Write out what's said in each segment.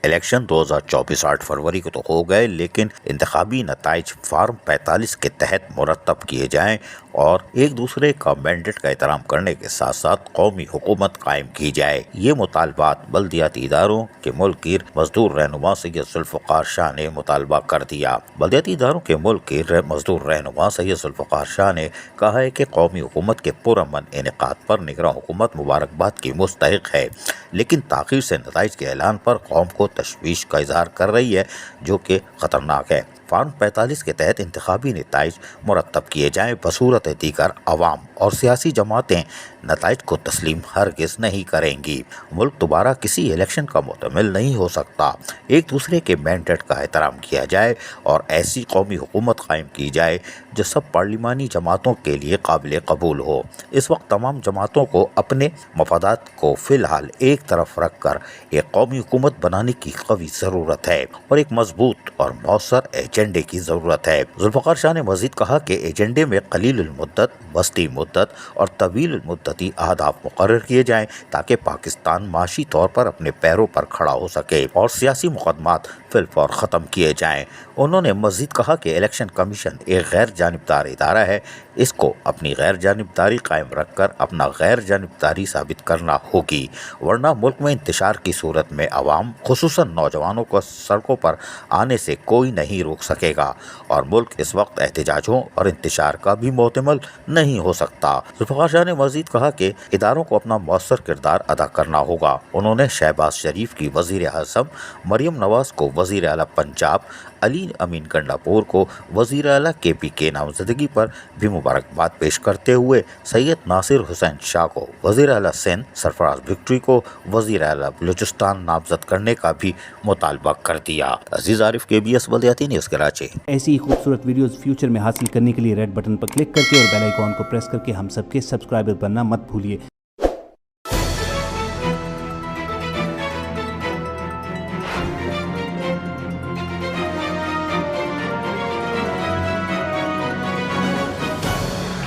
Election 2024 8 فروری کو تو ہو گئے، لیکن انتخابی نتائج فارم 45 کے تحت مرتب کیے جائیں اور ایک دوسرے کا مینڈیٹ کا احترام کرنے کے ساتھ ساتھ قومی حکومت قائم کی جائے۔ یہ مطالبات بلدیاتی اداروں کے ملک گیر مزدور رہنما سید ذوالفقار شاہ نے مطالبہ کر دیا۔ بلدیاتی اداروں کے ملک گیر مزدور رہنما سید ذوالفقار شاہ نے کہا ہے کہ قومی حکومت کے پرامن انعقاد پر نگراں حکومت مبارکباد کی مستحق ہے، لیکن تاخیر سے نتائج کے اعلان پر قوم کو تشویش کا اظہار کر رہی ہے، جو کہ خطرناک ہے۔ فارم 45 کے تحت انتخابی نتائج مرتب کیے جائیں، بصورت دیگر عوام اور سیاسی جماعتیں نتائج کو تسلیم ہرگز نہیں کریں گی۔ ملک دوبارہ کسی الیکشن کا معتمل نہیں ہو سکتا۔ ایک دوسرے کے مینڈیٹ کا احترام کیا جائے اور ایسی قومی حکومت قائم کی جائے جو سب پارلیمانی جماعتوں کے لیے قابل قبول ہو۔ اس وقت تمام جماعتوں کو اپنے مفادات کو فی الحال ایک طرف رکھ کر ایک قومی حکومت بنانے کی قوی ضرورت ہے اور ایک مضبوط اور مؤثر ایجنڈے کی ضرورت ہے۔ ذوالفقار شاہ نے مزید کہا کہ ایجنڈے میں قلیل المدت، وسطی مدت اور طویل المدتی اہداف مقرر کیے جائیں تاکہ پاکستان معاشی طور پر اپنے پیروں پر کھڑا ہو سکے اور سیاسی مقدمات فی الفور ختم کیے جائیں۔ انہوں نے مزید کہا کہ الیکشن کمیشن ایک غیر جانبدار ادارہ ہے، اس کو اپنی غیر جانبداری قائم رکھ کر اپنا غیر جانبداری ثابت کرنا ہوگی، ورنہ ملک میں انتشار کی صورت میں عوام خصوصاً نوجوانوں کو سڑکوں پر آنے سے کوئی نہیں روک سکے گا اور ملک اس وقت احتجاجوں اور انتشار کا بھی محتمل نہیں ہو سکتا۔ ذوالفقار شاہ نے مزید کہا کہ اداروں کو اپنا مؤثر کردار ادا کرنا ہوگا۔ انہوں نے شہباز شریف کی وزیر اعظم، مریم نواز کو وزیر اعلیٰ پنجاب، علی امین گنڈاپور کو وزیر اعلیٰ KPK نامزدگی پر بھی مبارکباد پیش کرتے ہوئے سید ناصر حسین شاہ کو وزیر اعلیٰ سندھ، سرفراز وکٹری کو وزیر اعلیٰ بلوچستان نامزد کرنے کا بھی مطالبہ کر دیا۔ عزیز عارف، KBS بلدیاتی نیوز کراچی۔ ایسی ہی خوبصورت ویڈیوز فیوچر میں حاصل کرنے کے لیے ریڈ بٹن پر کلک کر کے اور بیل آئیکن کو پریس کر کے ہم سب کے سبسکرائبر بننا مت بھولیے۔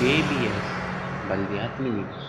KBS بلدیاتی نیوز۔